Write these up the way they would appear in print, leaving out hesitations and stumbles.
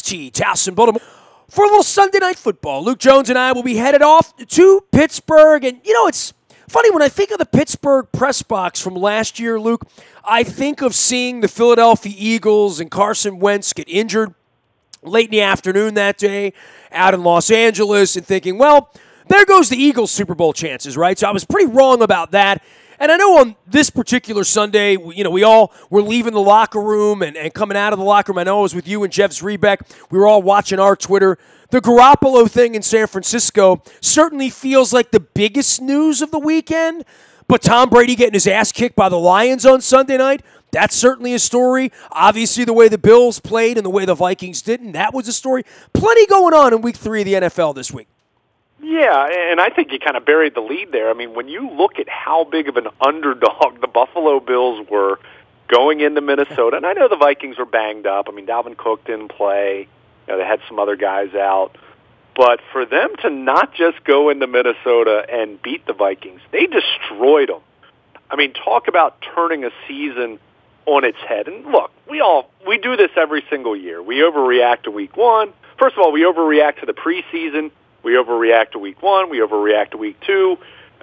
WNST, Towson, Baltimore, for a little Sunday night football. Luke Jones and I will be headed off to Pittsburgh. And, it's funny, when I think of the Pittsburgh press box from last year, Luke, I think of seeing the Philadelphia Eagles and Carson Wentz get injured late in the afternoon that day out in Los Angeles and thinking, well, there goes the Eagles' Super Bowl chances, right? So I was pretty wrong about that. And I know on this particular Sunday, we all were leaving the locker room and coming out of the locker room. I know I was with you and Jeff Zrebeck. We were all watching our Twitter. The Garoppolo thing in San Francisco certainly feels like the biggest news of the weekend. But Tom Brady getting his ass kicked by the Lions on Sunday night, that's certainly a story. Obviously, the way the Bills played and the way the Vikings didn't, that was a story. Plenty going on in Week 3 of the NFL this week. Yeah, and I think you kind of buried the lead there. I mean, when you look at how big of an underdog the Buffalo Bills were going into Minnesota, and I know the Vikings were banged up. I mean, Dalvin Cook didn't play. They had some other guys out. But for them to not just go into Minnesota and beat the Vikings, they destroyed them. I mean, talk about turning a season on its head. And look, we do this every single year. We overreact to Week 1. First of all, we overreact to the preseason. We overreact to Week 1. We overreact to Week 2.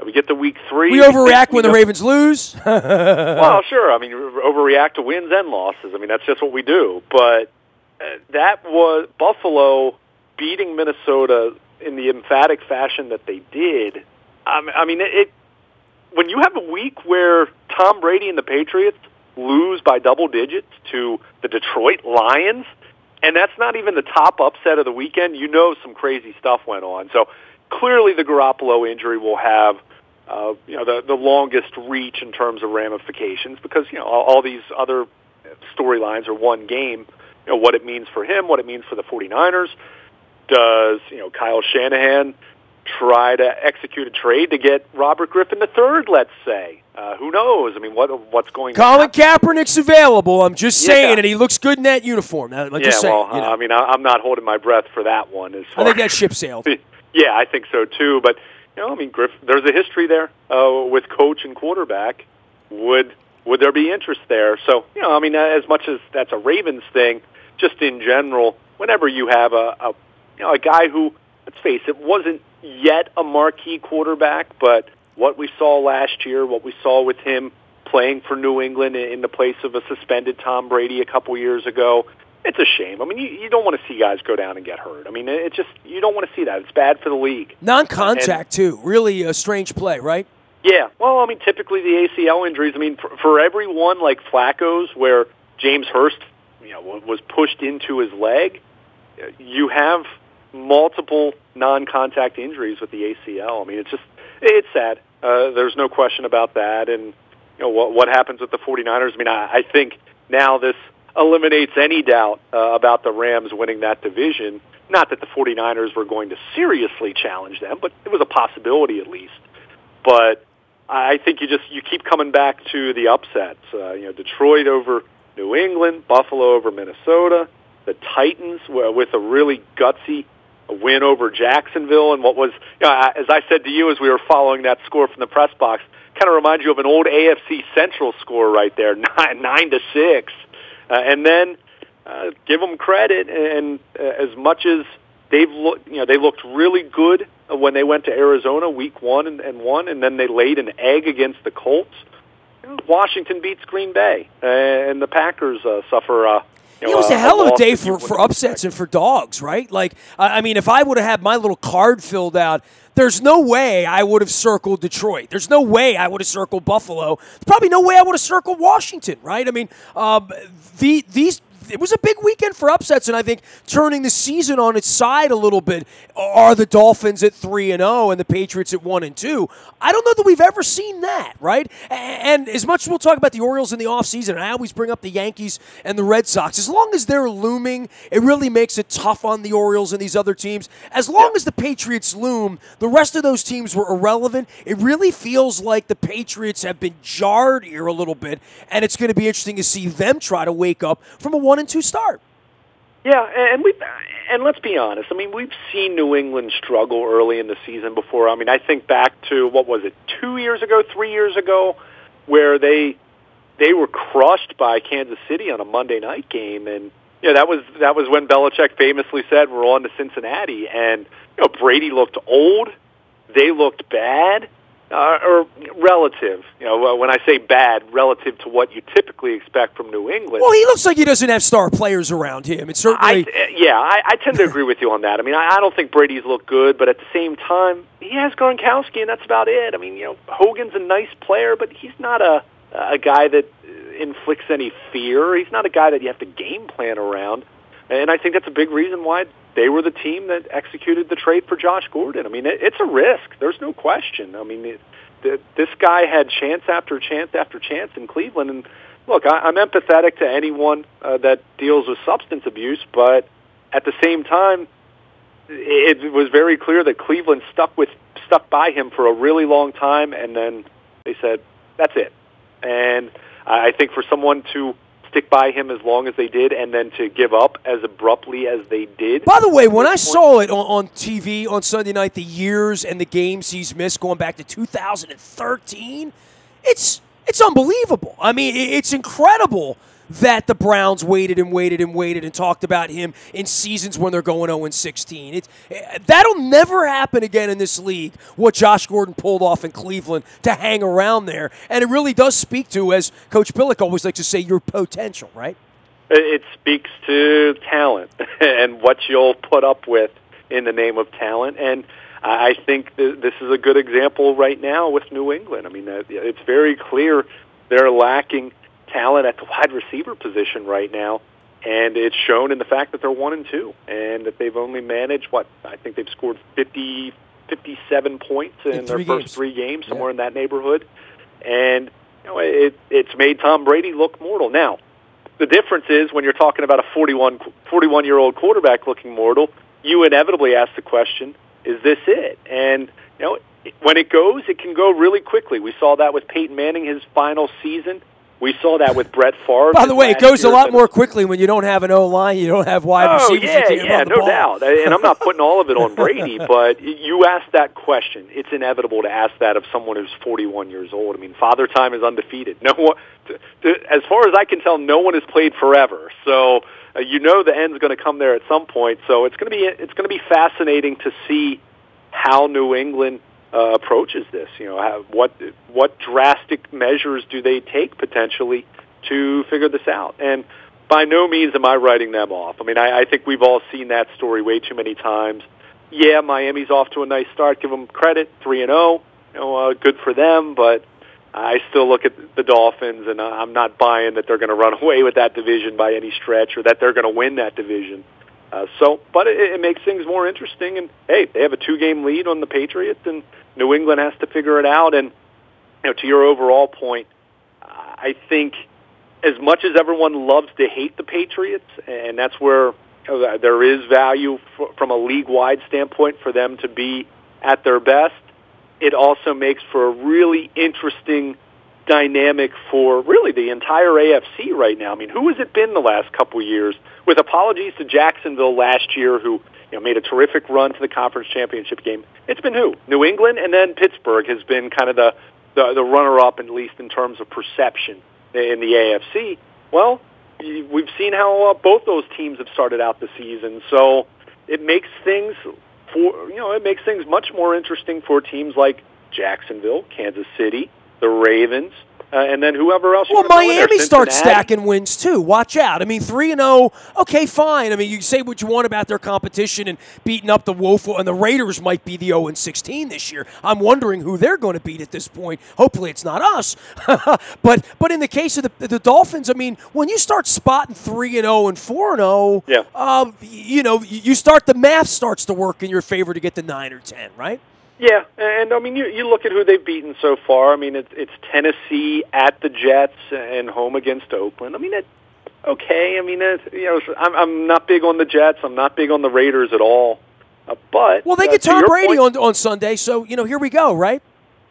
We get to Week 3. We overreact when the Ravens lose. Well, sure. I mean, overreact to wins and losses. I mean, that's just what we do. But that was Buffalo beating Minnesota in the emphatic fashion that they did. I mean, when you have a week where Tom Brady and the Patriots lose by double digits to the Detroit Lions, and that's not even the top upset of the weekend, some crazy stuff went on. So clearly the Garoppolo injury will have the longest reach in terms of ramifications because all these other storylines are one game. What it means for him, what it means for the 49ers. Does Kyle Shanahan try to execute a trade to get Robert Griffin III, let's say? Who knows? I mean, what's going on? Colin Kaepernick's available. I'm just saying, and he looks good in that uniform. I'm just saying. I mean, I'm not holding my breath for that one. I think that ship sailed. Yeah, I think so too. But I mean, there's a history there with coach and quarterback. Would there be interest there? So I mean, as much as that's a Ravens thing, just in general, whenever you have a guy who, let's face it, wasn't yet a marquee quarterback, but what we saw last year, what we saw with him playing for New England in the place of a suspended Tom Brady a couple years ago, it's a shame. I mean, you don't want to see guys go down and get hurt. I mean, you don't want to see that. It's bad for the league. Non-contact, too. Really a strange play, right? Yeah. Well, I mean, typically the ACL injuries, I mean, for every one like Flacco's where James Hurst, was pushed into his leg, you have multiple non-contact injuries with the ACL. I mean, it's sad. There's no question about that. And what happens with the 49ers? I mean, I think now this eliminates any doubt about the Rams winning that division. Not that the 49ers were going to seriously challenge them, but it was a possibility at least. But I think you keep coming back to the upsets. Detroit over New England, Buffalo over Minnesota, the Titans with a really gutsy win over Jacksonville, and what was, as I said to you as we were following that score from the press box, kind of reminds you of an old AFC Central score right there, 9-6. And then give them credit, and as much as they looked really good when they went to Arizona Week 1 and won, and then they laid an egg against the Colts. Washington beats Green Bay, and the Packers suffer. It was a hell of a day for upsets and for dogs, right? Like, I mean, if I would have had my little card filled out, there's no way I would have circled Detroit. There's no way I would have circled Buffalo. There's probably no way I would have circled Washington, right? I mean, it was a big weekend for upsets, and I think turning the season on its side a little bit are the Dolphins at 3-0 and the Patriots at 1-2. I don't know that we've ever seen that, right? And as much as we'll talk about the Orioles in the offseason, and I always bring up the Yankees and the Red Sox, as long as they're looming, it really makes it tough on the Orioles and these other teams. As long as the Patriots loom, the rest of those teams were irrelevant. It really feels like the Patriots have been jarred here a little bit, and it's going to be interesting to see them try to wake up from a 1-2 start. Yeah, and let's be honest. I mean, we've seen New England struggle early in the season before. I mean, I think back to, what was it, 2 years ago, 3 years ago, where they were crushed by Kansas City on a Monday night game, and Yeah, that was when Belichick famously said, "We're on to Cincinnati," and Brady looked old. They looked bad, or relative. When I say bad, relative to what you typically expect from New England. Well, he looks like he doesn't have star players around him. It's certainly. I tend to agree with you on that. I mean, I don't think Brady's looked good, but at the same time, he has Gronkowski, and that's about it. I mean, Hogan's a nice player, but he's not a guy that inflicts any fear. He's not a guy that you have to game plan around. And I think that's a big reason why they were the team that executed the trade for Josh Gordon. I mean, it's a risk. There's no question. I mean, this guy had chance after chance after chance in Cleveland. And look, I'm empathetic to anyone that deals with substance abuse, but at the same time, it was very clear that Cleveland stuck by him for a really long time, and then they said, that's it. And I think for someone to stick by him as long as they did and then to give up as abruptly as they did. By the way, when I saw it on TV on Sunday night, the years and the games he's missed going back to 2013, it's unbelievable. I mean, it's incredible that the Browns waited and waited and waited and talked about him in seasons when they're going 0-16. That'll never happen again in this league, what Josh Gordon pulled off in Cleveland to hang around there. And it really does speak to, as Coach Billick always likes to say, your potential, right? It speaks to talent and what you'll put up with in the name of talent. And I think this is a good example right now with New England. I mean, it's very clear they're lacking talent at the wide receiver position right now, and it's shown in the fact that they're 1-2, and that they've only managed I think they've scored 57 points in their first 3 games, somewhere in that neighborhood, and it's made Tom Brady look mortal. Now, the difference is when you're talking about a 41-year-old quarterback looking mortal, you inevitably ask the question, is this it? And when it goes, it can go really quickly. We saw that with Peyton Manning his final season. We saw that with Brett Favre. By the way, it goes a lot more quickly when you don't have an O-line, you don't have wide receivers. No doubt. And I'm not putting all of it on Brady, but you asked that question. It's inevitable to ask that of someone who's 41 years old. I mean, Father Time is undefeated. No one, as far as I can tell, no one has played forever. So the end's going to come there at some point. So it's going to be fascinating to see how New England approaches this. What drastic measures do they take potentially to figure this out? And by no means am I writing them off. I mean, I think we've all seen that story way too many times. Yeah, Miami's off to a nice start. Give them credit, 3-0. Good for them. But I still look at the Dolphins, and I'm not buying that they're going to run away with that division by any stretch, or that they're going to win that division. But it makes things more interesting. And hey, they have a 2-game lead on the Patriots, and New England has to figure it out. And to your overall point, I think as much as everyone loves to hate the Patriots, and that's where there is value from a league-wide standpoint for them to be at their best, it also makes for a really interesting dynamic for really the entire AFC right now. I mean, who has it been the last couple of years? With apologies to Jacksonville last year, who made a terrific run to the conference championship game. It's been who? New England, and then Pittsburgh has been kind of the runner-up, at least in terms of perception in the AFC. Well, we've seen how both those teams have started out the season, so it makes things much more interesting for teams like Jacksonville, Kansas City, the Ravens, and then whoever else. Well, Miami starts stacking wins too. Watch out. I mean, 3-0. Okay, fine. I mean, you can say what you want about their competition and beating up the woeful, and the Raiders might be the 0-16 this year. I'm wondering who they're going to beat at this point. Hopefully, it's not us. but in the case of the Dolphins, I mean, when you start spotting 3-0 and 4-0, you start the math starts to work in your favor to get to 9 or 10, right? Yeah, and I mean, you look at who they've beaten so far. I mean, it's Tennessee at the Jets and home against Oakland. I mean, okay. I mean, I'm not big on the Jets. I'm not big on the Raiders at all. But they get Tom Brady on Sunday, so here we go, right?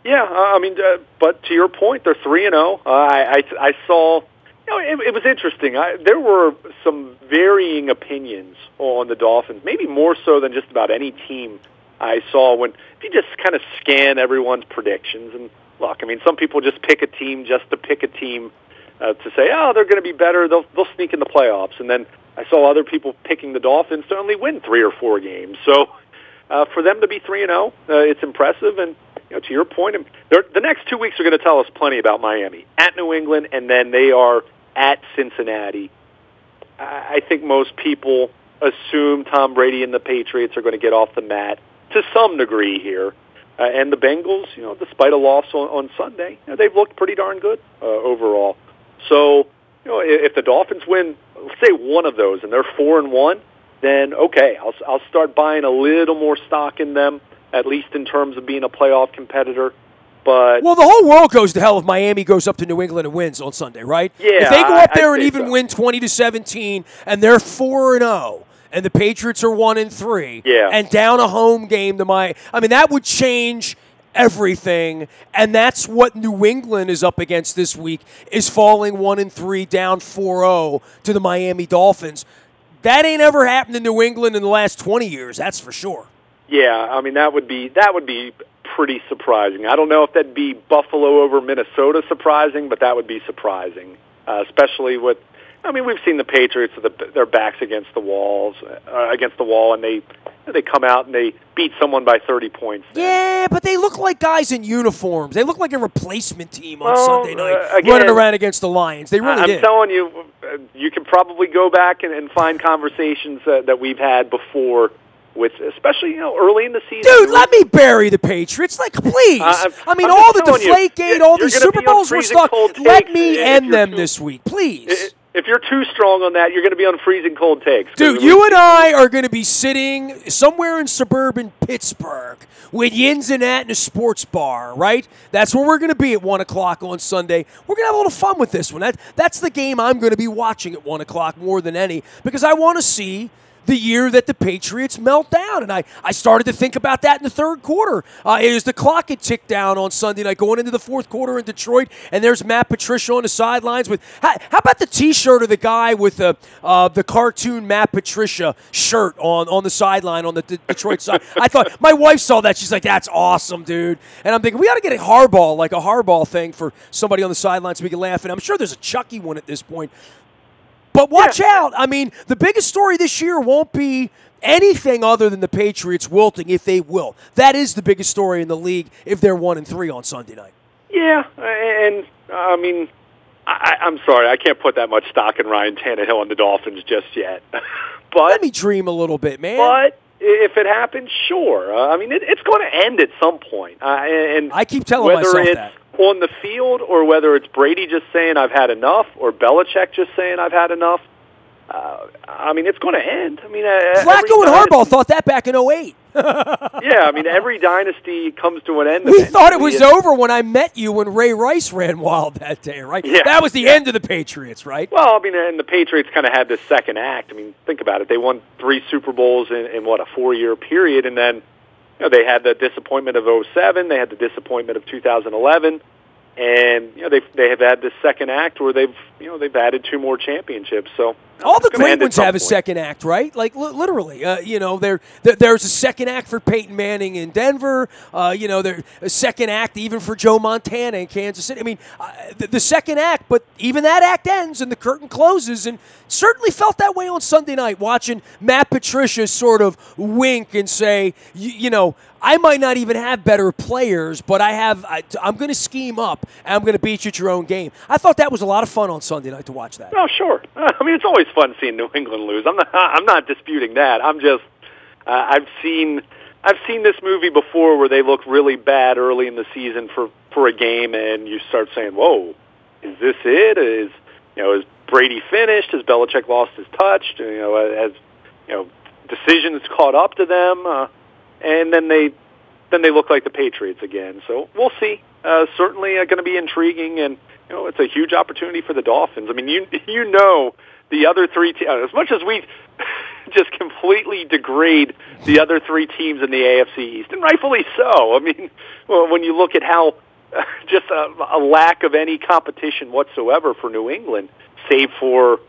Yeah, I mean, but to your point, they're 3-0. I saw. It was interesting. There were some varying opinions on the Dolphins, maybe more so than just about any team I saw if you just kind of scan everyone's predictions. And look, I mean, some people just pick a team just to pick a team to say, oh, they're going to be better. They'll sneak in the playoffs. And then I saw other people picking the Dolphins to only win 3 or 4 games. So for them to be 3-0, it's impressive. And to your point, the next 2 weeks are going to tell us plenty about Miami. At New England, and then they are at Cincinnati. I think most people assume Tom Brady and the Patriots are going to get off the mat to some degree here. And the Bengals, despite a loss on Sunday, they've looked pretty darn good overall. So, if the Dolphins win, let's say one of those, and they're 4-1, then okay, I'll start buying a little more stock in them, at least in terms of being a playoff competitor. But the whole world goes to hell if Miami goes up to New England and wins on Sunday, right? Yeah, if they go up there and even win 20-17, and they're 4-0. And the Patriots are 1-3, and down a home game to that would change everything. And that's what New England is up against this week, is falling 1-3, down 4-0 to the Miami Dolphins. That ain't ever happened in New England in the last 20 years, that's for sure. Yeah, that would be pretty surprising. I don't know if that'd be Buffalo over Minnesota surprising, but that would be surprising, especially with. We've seen the Patriots with their backs against the wall, and they come out and they beat someone by 30 points. Yeah, but they look like guys in uniforms. They look like a replacement team on Sunday night, running around against the Lions. They really did. I'm telling you, you can probably go back and find conversations that we've had before. With especially early in the season, dude, let me bury the Patriots, please. All the Deflategate, all these Super Bowls were stuck. Let me end them this week, please. If you're too strong on that, you're going to be on freezing cold takes. Dude, you and I are going to be sitting somewhere in suburban Pittsburgh with yins and that in a sports bar, right? That's where we're going to be at 1 o'clock on Sunday. We're going to have a little fun with this one. That's the game I'm going to be watching at 1 o'clock more than any, because I want to see the year that the Patriots melt down. And I started to think about that in the third quarter. As the clock had ticked down on Sunday night, going into the fourth quarter in Detroit, and there's Matt Patricia on the sidelines with, how about the T-shirt of the guy with the cartoon Matt Patricia shirt on the sideline on the Detroit side? I thought, my wife saw that. She's like, that's awesome, dude. And I'm thinking, we got to get a hardball thing for somebody on the sidelines so we can laugh. And I'm sure there's a Chucky one at this point. But watch out. The biggest story this year won't be anything other than the Patriots wilting, if they will. That is the biggest story in the league if they're 1-3 on Sunday night. Yeah, and I'm sorry, I can't put that much stock in Ryan Tannehill and the Dolphins just yet. But let me dream a little bit, man. But if it happens, sure. It's going to end at some point. And I keep telling myself that. On the field, or whether it's Brady just saying I've had enough, or Belichick just saying I've had enough, it's going to end. Flacco and Harbaugh thought that back in 2008. Yeah, every dynasty comes to an end. We thought it was over when I met you when Ray Rice ran wild that day, right? Yeah, that was the end of the Patriots, right? Well, and the Patriots kind of had this second act. Think about it. They won 3 Super Bowls in what, a 4-year period, and then they had the disappointment of 2007. They had the disappointment of 2011, and they have had this second act where they've added 2 more championships. So all the great ones have a second act, right? Like literally, there's a second act for Peyton Manning in Denver. There's a second act even for Joe Montana in Kansas City. The second act, but even that act ends and the curtain closes, and certainly felt that way on Sunday night watching Matt Patricia sort of wink and say, I might not even have better players, but I'm going to scheme up and I'm going to beat you at your own game. I thought that was a lot of fun on Sunday night to watch that. Oh, sure. It's always fun seeing New England lose. I'm not disputing that. I'm just I've seen this movie before where they look really bad early in the season for a game, and you start saying, "Whoa, is this it? Is Brady finished? Has Belichick lost his touch? Has decisions caught up to them?" And then they look like the Patriots again. So we'll see. Certainly going to be intriguing, and it's a huge opportunity for the Dolphins. The other 3 teams, as much as we just completely degrade the other 3 teams in the AFC East, and rightfully so. When you look at how just a lack of any competition whatsoever for New England, save for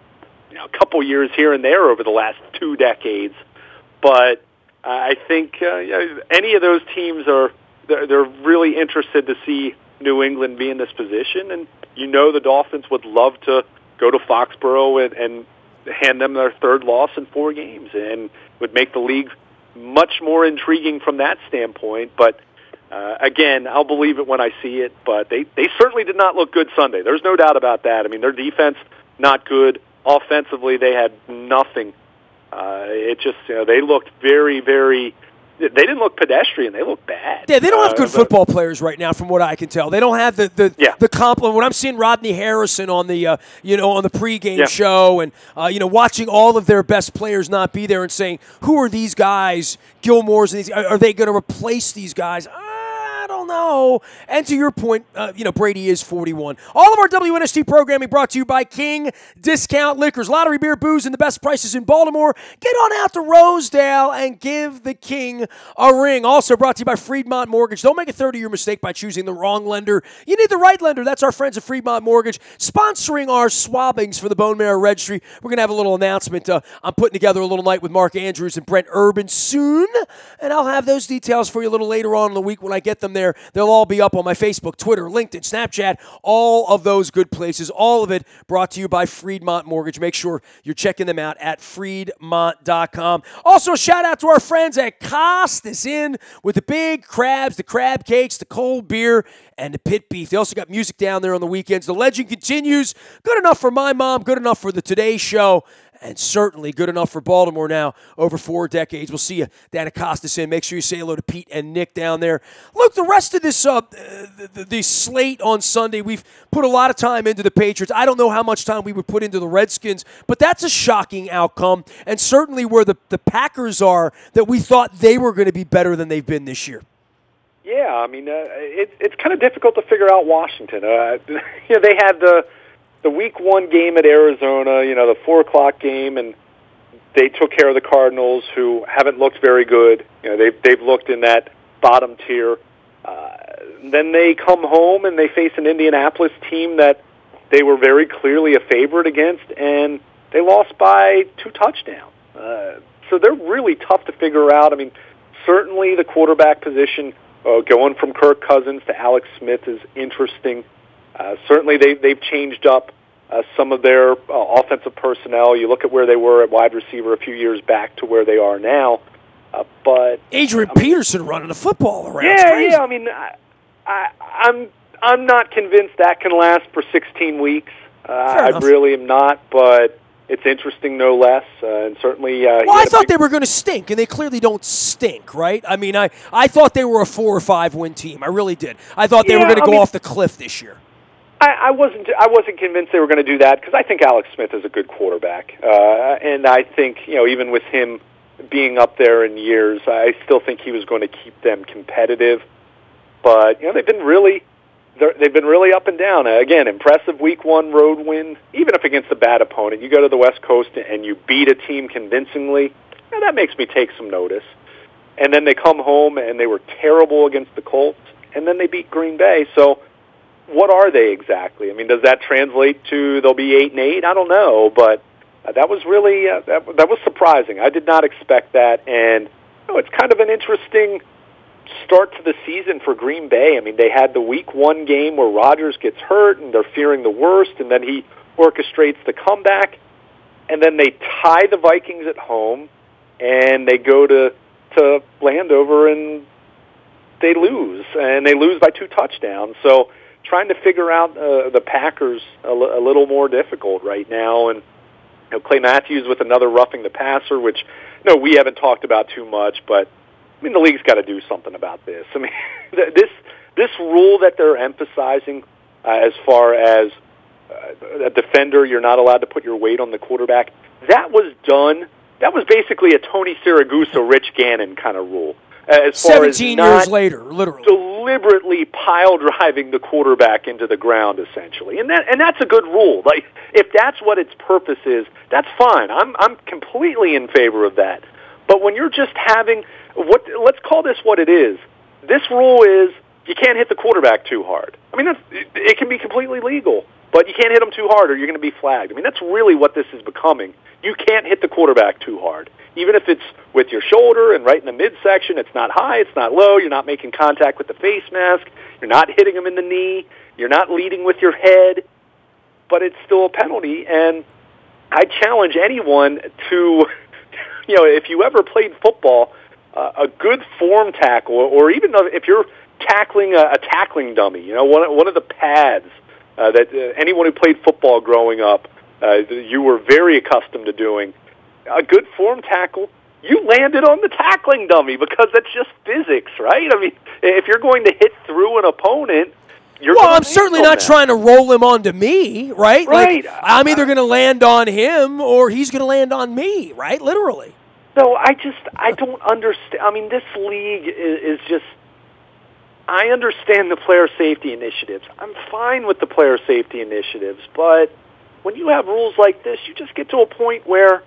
a couple years here and there over the last 2 decades. But I think any of those teams they're really interested to see New England be in this position, and the Dolphins would love to go to Foxborough and hand them their third loss in 4 games, and would make the league much more intriguing from that standpoint. But again, I'll believe it when I see it. But they certainly did not look good Sunday. There's no doubt about that. I mean, their defense not good. Offensively, they had nothing. It just they looked very, very. They didn't look pedestrian. They looked bad. Yeah, they don't have good football players right now, from what I can tell. They don't have the compliment. When I'm seeing Rodney Harrison on the on the pregame show, and watching all of their best players not be there, and saying, "Who are these guys? Gilmore's and these? Are they going to replace these guys?" I don't know. And to your point, Brady is 41. All of our WNST programming brought to you by King Discount Liquors. Lottery, beer, booze, and the best prices in Baltimore. Get on out to Rosedale and give the King a ring. Also brought to you by Freedmont Mortgage. Don't make a 30-year mistake by choosing the wrong lender. You need the right lender. That's our friends at Freedmont Mortgage, sponsoring our swabbings for the Bone Marrow Registry. We're going to have a little announcement. I'm putting together a little night with Mark Andrews and Brent Urban soon, and I'll have those details for you a little later on in the week when I get them there. They'll all be up on my Facebook, Twitter, LinkedIn, Snapchat, all of those good places. All of it brought to you by Freedmont Mortgage. Make sure you're checking them out at Freedmont.com. Also, a shout out to our friends at Costas Inn with the big crabs, the crab cakes, the cold beer, and the pit beef. They also got music down there on the weekends. The legend continues. Good enough for my mom, good enough for the Today Show, and certainly good enough for Baltimore now over 4 decades. We'll see you down at Costas Inn. Make sure you say hello to Pete and Nick down there. Look, the rest of this the slate on Sunday, we've put a lot of time into the Patriots. I don't know how much time we would put into the Redskins, but that's a shocking outcome, and certainly where the Packers are, that we thought they were going to be better than they've been this year. Yeah, I mean, it's kind of difficult to figure out Washington. They had the Week 1 game at Arizona, the 4 o'clock game, and they took care of the Cardinals, who haven't looked very good. They've looked in that bottom tier. Then they come home and they face an Indianapolis team that they were very clearly a favorite against, and they lost by 2 touchdowns. So they're really tough to figure out. I mean, certainly the quarterback position, going from Kirk Cousins to Alex Smith, is interesting. Certainly they've changed up some of their offensive personnel. You look at where they were at wide receiver a few years back to where they are now. But Adrian Peterson running the football around. Yeah. I mean, I'm not convinced that can last for 16 weeks. I really am not, but it's interesting no less. And certainly, I thought they were going to stink, and they clearly don't stink, right? I mean, I thought they were a 4 or 5 win team. I really did. I thought they were going to go off the cliff this year. I wasn't convinced they were going to do that, because I think Alex Smith is a good quarterback, and I think even with him being up there in years, I still think he was going to keep them competitive. But they've been really up and down. Again, impressive Week 1 road win, even if against a bad opponent. You go to the West Coast and you beat a team convincingly, that makes me take some notice. And then they come home and they were terrible against the Colts, and then they beat Green Bay. So what are they exactly? I mean, does that translate to they'll be 8-8? I don't know, but that was really that was surprising. I did not expect that, and it's kind of an interesting start to the season for Green Bay. I mean, they had the Week 1 game where Rodgers gets hurt, and they're fearing the worst, and then he orchestrates the comeback, and then they tie the Vikings at home, and they go to Landover, and they lose by 2 touchdowns. So trying to figure out the Packers a little more difficult right now, and Clay Matthews with another roughing the passer, which we haven't talked about too much, but I mean the league's got to do something about this. I mean this rule that they're emphasizing as far as a defender, you're not allowed to put your weight on the quarterback. That was basically a Tony Siragusa, Rich Gannon kind of rule. As far 17 years later, literally. Deliberately pile driving the quarterback into the ground, essentially. And that's a good rule. Like, if that's what its purpose is, that's fine. I'm completely in favor of that. But when you're just having let's call this what it is. This rule is you can't hit the quarterback too hard. I mean, it can be completely legal, but you can't hit them too hard or you're going to be flagged. I mean, that's really what this is becoming. You can't hit the quarterback too hard. Even if it's with your shoulder and right in the midsection, it's not high, it's not low, you're not making contact with the face mask, you're not hitting them in the knee, you're not leading with your head, but it's still a penalty. And I challenge anyone to, if you ever played football, a good form tackle, or even if you're tackling a tackling dummy, one of the pads that anyone who played football growing up, you were very accustomed to doing. A good form tackle, you landed on the tackling dummy because that's just physics, right? I mean, if you're going to hit through an opponent, I'm certainly not trying to roll him onto me, right? Right. Like, I'm either going to land on him or he's going to land on me, right? Literally. So I don't understand. I mean, this league is just, I understand the player safety initiatives. I'm fine with the player safety initiatives, but when you have rules like this, you just get to a point where,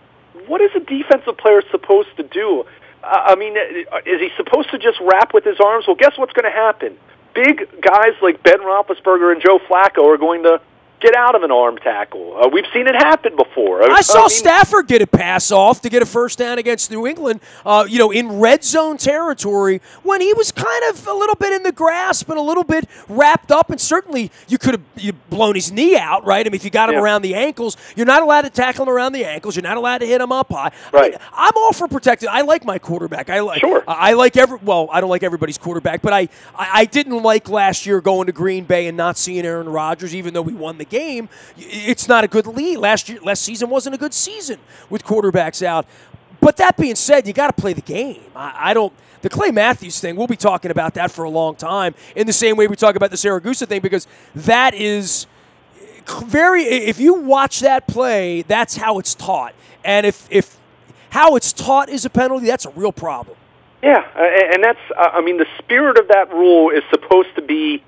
what is a defensive player supposed to do? I mean, is he supposed to just wrap with his arms? Well, guess what's going to happen? Big guys like Ben Roethlisberger and Joe Flacco are going to get out of an arm tackle. We've seen it happen before. I saw Stafford get a pass off to get a first down against New England, in red zone territory when he was kind of a little bit in the grasp and a little bit wrapped up, and certainly you could have blown his knee out, right? I mean, if you got him around the ankles, you're not allowed to tackle him around the ankles. You're not allowed to hit him up high. Right. I mean, I'm all for protecting. I like my quarterback. I like I don't like everybody's quarterback, but I didn't like last year going to Green Bay and not seeing Aaron Rodgers, even though we won the game. It's not a good lead. Last season wasn't a good season with quarterbacks out. But that being said, you got to play the game. The Clay Matthews thing, we'll be talking about that for a long time in the same way we talk about the Saragusa thing, because that is if you watch that play, that's how it's taught. And if how it's taught is a penalty, that's a real problem. Yeah, and that's, the spirit of that rule is supposed to be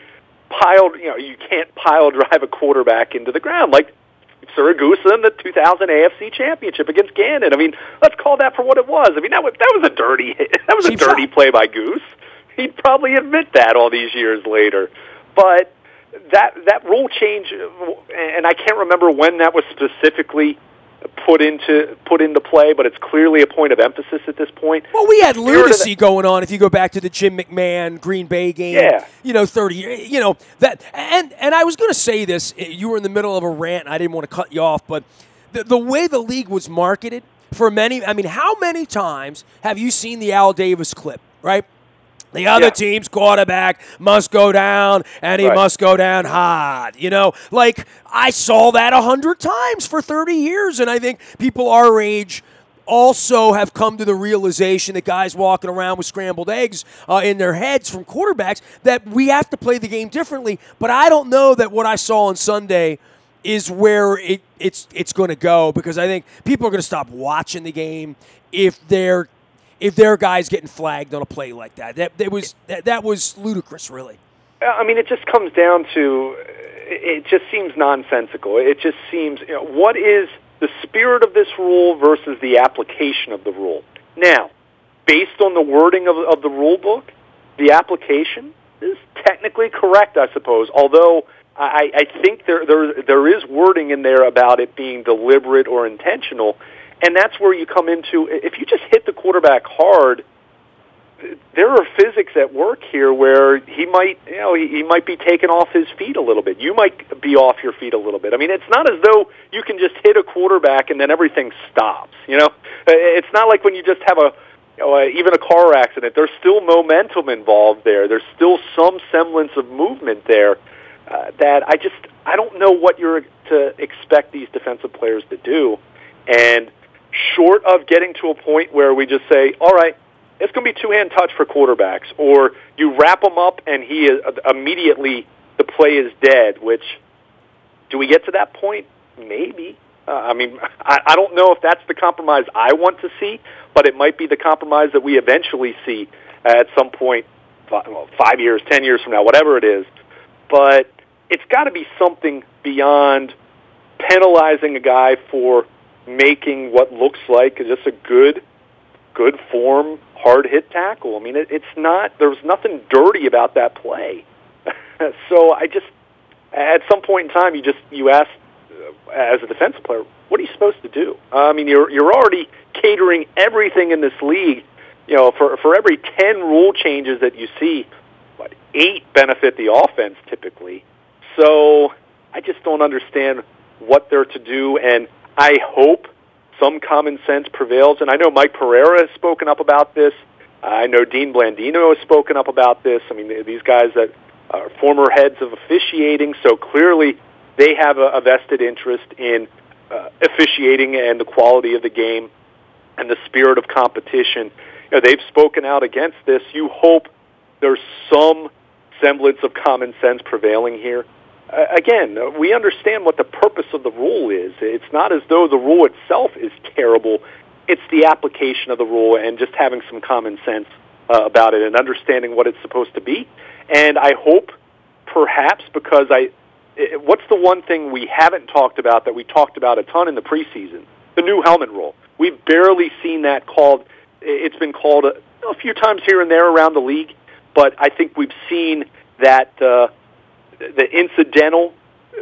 you can't pile drive a quarterback into the ground like Saragusa in the 2000 AFC Championship against Gannon. I mean, let's call that for what it was. I mean, that was a dirty dirty play by Goose. He'd probably admit that all these years later. But that rule change, and I can't remember when that was specifically put into play, but it's clearly a point of emphasis at this point. Well, we had lunacy going on if you go back to the Jim McMahon Green Bay game. Yeah. 30 years, that, and I was going to say this, you were in the middle of a rant, I didn't want to cut you off, but the way the league was marketed for how many times have you seen the Al Davis clip, right? The other team's quarterback must go down, and he must go down hard. I saw that 100 times for 30 years, and I think people our age also have come to the realization that guys walking around with scrambled eggs in their heads from quarterbacks, that we have to play the game differently. But I don't know that what I saw on Sunday is where it's going to go, because I think people are going to stop watching the game if their guy's getting flagged on a play like that. That was ludicrous, really. I mean, it just comes down to, it just seems nonsensical. It just seems, what is the spirit of this rule versus the application of the rule? Now, based on the wording of the rule book, the application is technically correct, I suppose, although I think there is wording in there about it being deliberate or intentional. And that's where you come into, if you just hit the quarterback hard, there are physics at work here where he might be taken off his feet a little bit. You might be off your feet a little bit. I mean, it's not as though you can just hit a quarterback and then everything stops. It's not like when you just have even a car accident. There's still momentum involved there. There's still some semblance of movement there that I don't know what you're to expect these defensive players to do. And short of getting to a point where we just say, all right, it's going to be two-hand touch for quarterbacks, or you wrap him up and he is immediately the play is dead, which, do we get to that point? Maybe. I don't know if that's the compromise I want to see, but it might be the compromise that we eventually see at some point, 5 years, 10 years from now, whatever it is. But it's got to be something beyond penalizing a guy for making what looks like just a good form, hard hit tackle. I mean, it's not, there's nothing dirty about that play. So at some point in time, you ask, as a defensive player, what are you supposed to do? I mean, you're already catering everything in this league. For every 10 rule changes that you see, 8 benefit the offense typically. So I just don't understand what they're to do, and I hope some common sense prevails, and I know Mike Pereira has spoken up about this. I know Dean Blandino has spoken up about this. I mean, these guys that are former heads of officiating, so clearly they have a vested interest in officiating and the quality of the game and the spirit of competition. You know, they've spoken out against this. You hope there's some semblance of common sense prevailing here. Again, we understand what the purpose of the rule is. It's not as though the rule itself is terrible. It's the application of the rule and just having some common sense about it and understanding what it's supposed to be. And I hope, perhaps, because what's the one thing we haven't talked about that we talked about a ton in the preseason? The new helmet rule. We've barely seen that called. It's been called a few times here and there around the league, but I think we've seen that the incidental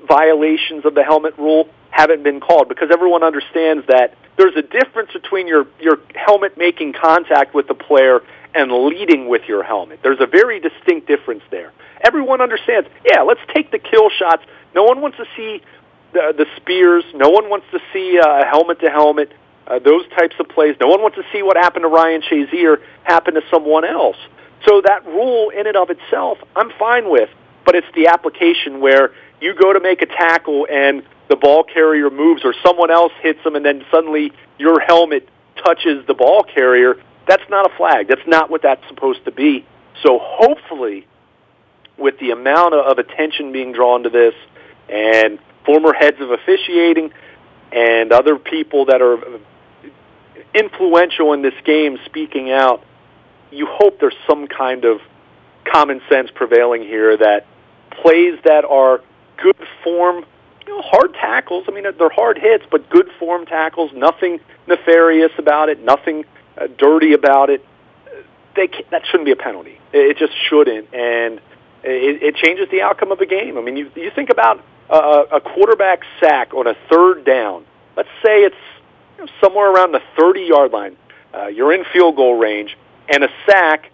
violations of the helmet rule haven't been called because everyone understands that there's a difference between your helmet making contact with the player and leading with your helmet. There's a very distinct difference there. Everyone understands, yeah, let's take the kill shots. No one wants to see the spears. No one wants to see helmet-to-helmet, those types of plays. No one wants to see what happened to Ryan Shazier happen to someone else. So that rule in and of itself, I'm fine with, but it's the application where you go to make a tackle and the ball carrier moves or someone else hits them and then suddenly your helmet touches the ball carrier. That's not a flag. That's not what that's supposed to be. So hopefully, with the amount of attention being drawn to this and former heads of officiating and other people that are influential in this game speaking out, you hope there's some kind of common sense prevailing here that plays that are good form, hard tackles. I mean, they're hard hits, but good form tackles, nothing nefarious about it, nothing dirty about it. That shouldn't be a penalty. It just shouldn't, and it changes the outcome of a game. I mean, you think about a quarterback sack on a third down. Let's say it's somewhere around the 30-yard line. You're in field goal range, and a sack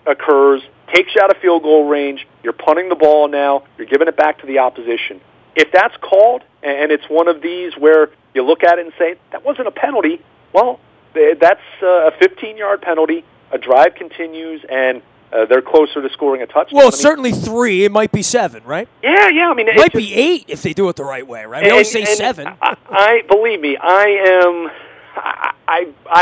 occurs, takes you out of field goal range. You're punting the ball now. You're giving it back to the opposition. If that's called, and it's one of these where you look at it and say, that wasn't a penalty, well, that's a 15-yard penalty. A drive continues, and they're closer to scoring a touchdown. Well, certainly 3. It might be 7, right? Yeah. I mean, it might be 8 if they do it the right way, right? We always say 7. Believe me, I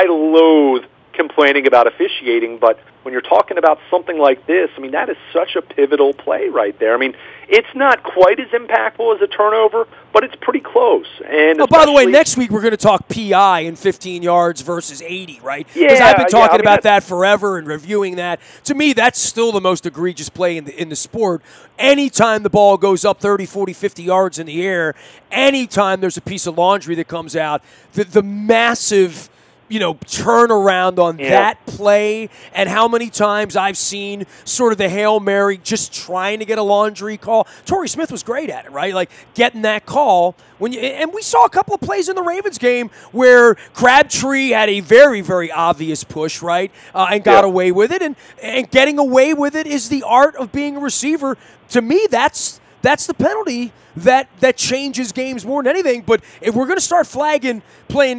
loathe complaining about officiating, but when you're talking about something like this, I mean, that is such a pivotal play right there. I mean, it's not quite as impactful as a turnover, but it's pretty close. And by the way, next week we're going to talk PI in 15 yards versus 80, right? Because I've been talking about that forever and reviewing that. To me, that's still the most egregious play in the sport. Anytime the ball goes up 30, 40, 50 yards in the air, anytime there's a piece of laundry that comes out, the massive turnaround on that play, and how many times I've seen sort of the Hail Mary just trying to get a laundry call. Torrey Smith was great at it, right? Like getting that call. And we saw a couple of plays in the Ravens game where Crabtree had a very, very obvious push, right, and got away with it. And getting away with it is the art of being a receiver. To me, that's the penalty that changes games more than anything. But if we're going to start playing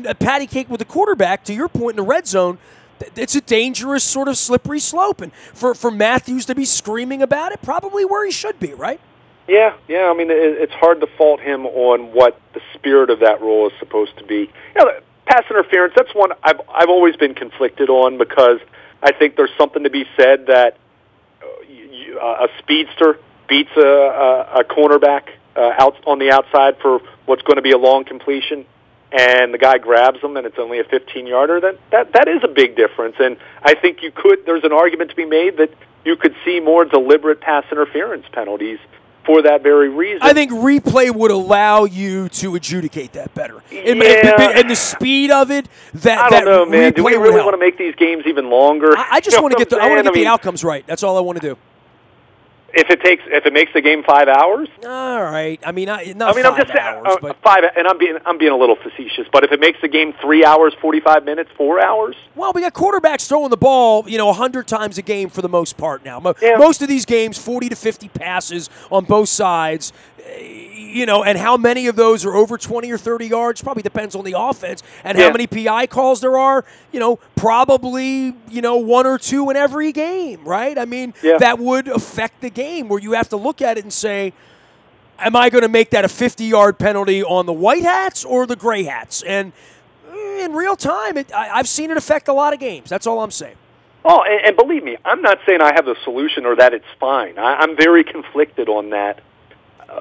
a patty cake with the quarterback, to your point, in the red zone, it's a dangerous sort of slippery slope. And for Matthews to be screaming about it, probably where he should be, right? Yeah. I mean, it's hard to fault him on what the spirit of that rule is supposed to be. Pass interference, that's one I've always been conflicted on because I think there's something to be said that a speedster beats a cornerback out on the outside for what's going to be a long completion, and the guy grabs him, and it's only a 15-yarder, then that is a big difference. And I think there's an argument to be made that you could see more deliberate pass interference penalties for that very reason. I think replay would allow you to adjudicate that better. And the speed of it, I don't know, man. Do we really want to make these games even longer? I just want to get the outcomes right. That's all I want to do. If it makes the game 5 hours, all right. I mean, I'm just hours, but 5. And I'm being a little facetious. But if it makes the game 3 hours, 45 minutes, 4 hours. Well, we got quarterbacks throwing the ball, 100 times a game for the most part now. Most of these games, 40 to 50 passes on both sides. and how many of those are over 20 or 30 yards probably depends on the offense, and how many PI calls there are, probably, one or two in every game, right? I mean, that would affect the game where you have to look at it and say, am I going to make that a 50-yard penalty on the white hats or the gray hats? And in real time, I've seen it affect a lot of games. That's all I'm saying. Oh, and believe me, I'm not saying I have the solution or that it's fine. I'm very conflicted on that.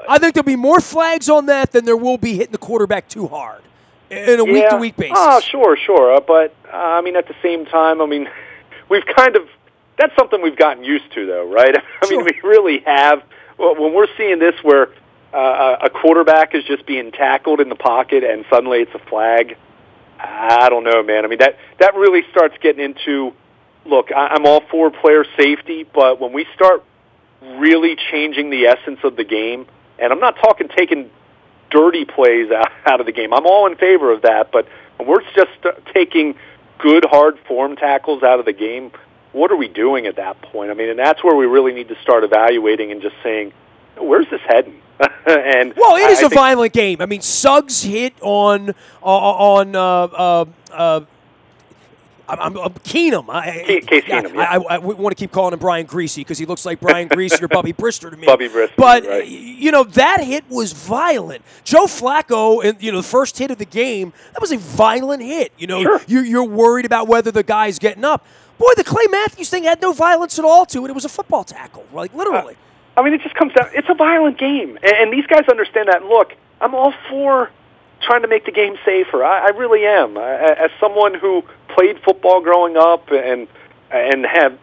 I think there'll be more flags on that than there will be hitting the quarterback too hard in a week-to-week basis. Oh, sure. But, at the same time, we've that's something we've gotten used to, though, right? We really have. Well, when we're seeing this where a quarterback is just being tackled in the pocket and suddenly it's a flag, I don't know, man. That really starts getting into, look, I'm all for player safety, but when we start really changing the essence of the game, and I'm not talking taking dirty plays out of the game. I'm all in favor of that, but when we're just taking good, hard form tackles out of the game, what are we doing at that point? And that's where we really need to start evaluating and just saying, where's this heading? And it is a violent game. Suggs hit on Keenum. Case Keenum, yeah. I want to keep calling him Brian Greasy because he looks like Brian Greasy or Bubby Brister to me. Bubby Brister, but right. That hit was violent. Joe Flacco, the first hit of the game, that was a violent hit. Sure. You're worried about whether the guy's getting up. Boy, the Clay Matthews thing had no violence at all to it. It was a football tackle, literally. It just comes down. It's a violent game, and these guys understand that. And look, I'm all for trying to make the game safer. I really am. As someone who played football growing up and have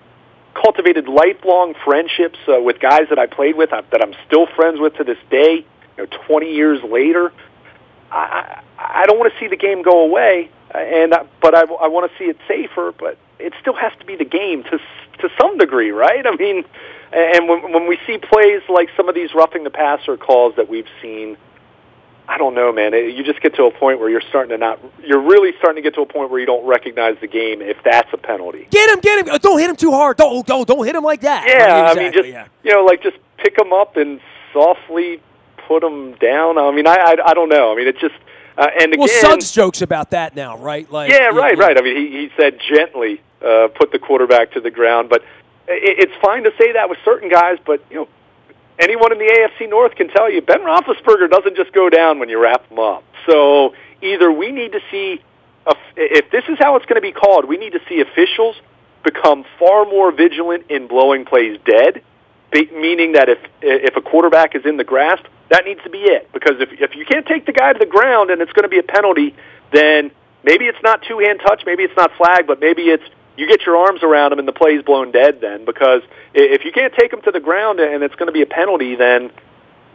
cultivated lifelong friendships with guys that I played with, that I'm still friends with to this day, 20 years later, I don't want to see the game go away, but I want to see it safer, but it still has to be the game to some degree, right? And when we see plays like some of these roughing the passer calls that we've seen, I don't know, man. You just get to a point where you're really starting to get to a point where you don't recognize the game if that's a penalty. Get him! Don't hit him too hard. Don't hit him like that. Yeah, just pick him up and softly put him down. I don't know. It's just and again, Suggs jokes about that now, right? Right. He said gently put the quarterback to the ground, but it's fine to say that with certain guys, but anyone in the AFC North can tell you Ben Roethlisberger doesn't just go down when you wrap him up. So either we need to see, if this is how it's going to be called, we need to see officials become far more vigilant in blowing plays dead, meaning that if a quarterback is in the grasp, that needs to be it. Because if you can't take the guy to the ground and it's going to be a penalty, then maybe it's not two-hand touch, maybe it's not flag, but maybe it's you get your arms around him and the play's blown dead then, because if you can't take him to the ground and it's going to be a penalty, then...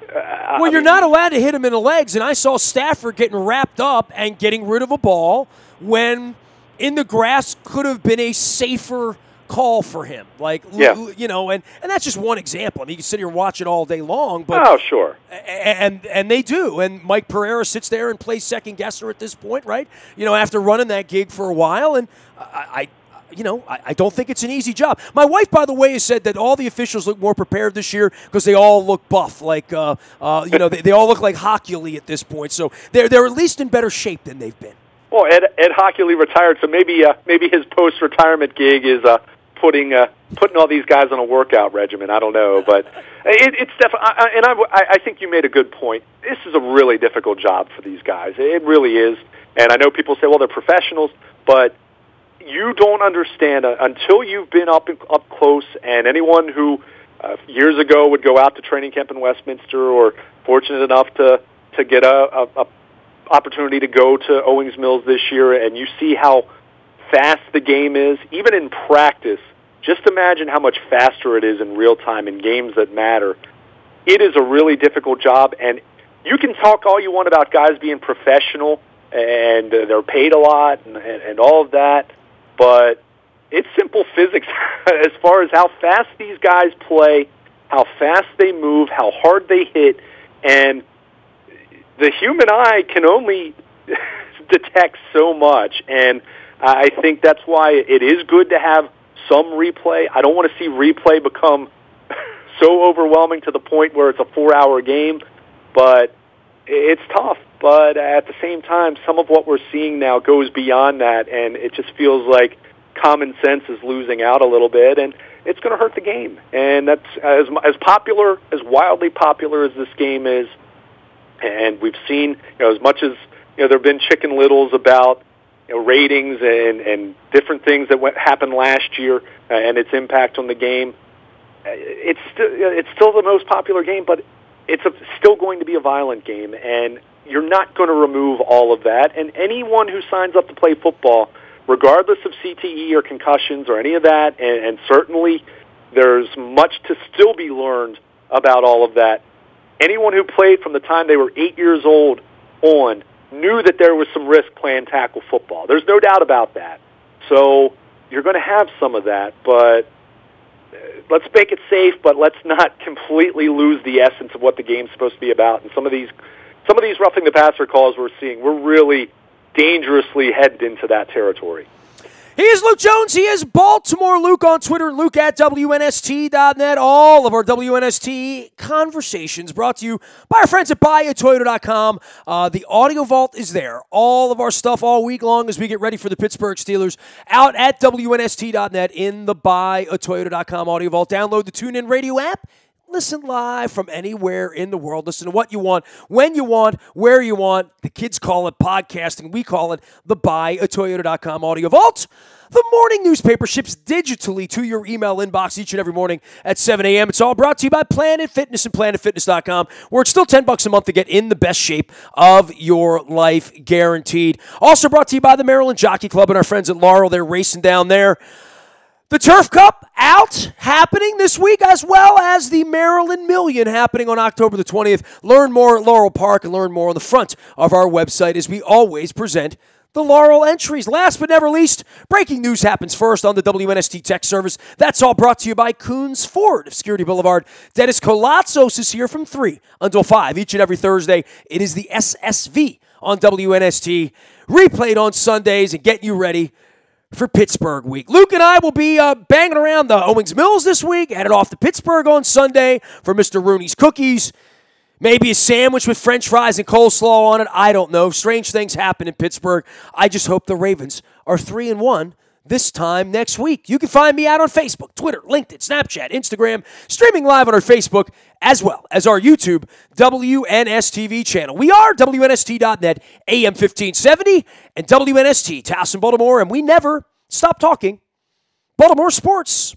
you're not allowed to hit him in the legs, and I saw Stafford getting wrapped up and getting rid of a ball when in the grass could have been a safer call for him. And that's just one example. You can sit here and watch it all day long. But, oh, sure. And they do. And Mike Pereira sits there and plays second guesser at this point, right? After running that gig for a while, and I don't think it's an easy job. My wife, by the way, has said that all the officials look more prepared this year because they all look buff. They all look like Hockley at this point. So they're at least in better shape than they've been. Well, Ed Hockley retired, so maybe his post-retirement gig is putting all these guys on a workout regimen. I don't know, but it's definitely. And I think you made a good point. This is a really difficult job for these guys. It really is. And I know people say, well, they're professionals, but you don't understand until you've been up close. And anyone who years ago would go out to training camp in Westminster, or fortunate enough to get a opportunity to go to Owings Mills this year, and you see how fast the game is, even in practice. Just imagine how much faster it is in real time in games that matter. It is a really difficult job, and you can talk all you want about guys being professional and they're paid a lot and all of that, but it's simple physics as far as how fast these guys play, how fast they move, how hard they hit, and the human eye can only detect so much, and I think that's why it is good to have some replay. I don't want to see replay become so overwhelming to the point where it's a 4-hour game, but it's tough. But at the same time, some of what we're seeing now goes beyond that, and it just feels like common sense is losing out a little bit, and it's going to hurt the game. And that's as popular, as wildly popular as this game is. And we've seen, as much as there have been chicken littles about ratings and different things that happened last year and its impact on the game. It's still the most popular game, but it's still going to be a violent game, and you're not going to remove all of that. And anyone who signs up to play football, regardless of CTE or concussions or any of that, and certainly there's much to still be learned about all of that, anyone who played from the time they were 8 years old on knew that there was some risk playing tackle football. There's no doubt about that. So you're going to have some of that, but let's make it safe, but let's not completely lose the essence of what the game's supposed to be about. And some of these roughing the passer calls we're seeing, we're really dangerously headed into that territory. He is Luke Jones. He is Baltimore Luke on Twitter, Luke at WNST.net. All of our WNST conversations brought to you by our friends at buyatoyota.com. The audio vault is there. All of our stuff all week long as we get ready for the Pittsburgh Steelers out at WNST.net in the buyatoyota.com audio vault. Download the TuneIn Radio app. Listen live from anywhere in the world. Listen to what you want, when you want, where you want. The kids call it podcasting. We call it the buyatoyota.com audio vault. The morning newspaper ships digitally to your email inbox each and every morning at 7 a.m. It's all brought to you by Planet Fitness and PlanetFitness.com, where it's still $10 a month to get in the best shape of your life, guaranteed. Also brought to you by the Maryland Jockey Club and our friends at Laurel. They're racing down there. The Turf Cup out, happening this week, as well as the Maryland Million happening on October the 20th. Learn more at Laurel Park and learn more on the front of our website as we always present the Laurel entries. Last but never least, breaking news happens first on the WNST Tech Service. That's all brought to you by Coons Ford of Security Boulevard. Dennis Kolatzos is here from 3 until 5 each and every Thursday. It is the SSV on WNST, replayed on Sundays and getting you ready for Pittsburgh week. Luke and I will be banging around the Owings Mills this week, headed off to Pittsburgh on Sunday for Mr. Rooney's Cookies. Maybe a sandwich with French fries and coleslaw on it. I don't know. Strange things happen in Pittsburgh. I just hope the Ravens are 3-1 this time next week. You can find me out on Facebook, Twitter, LinkedIn, Snapchat, Instagram, streaming live on our Facebook, as well as our YouTube WNSTV channel. We are WNST.net, AM 1570, and WNST, Towson, Baltimore, and we never stop talking Baltimore sports.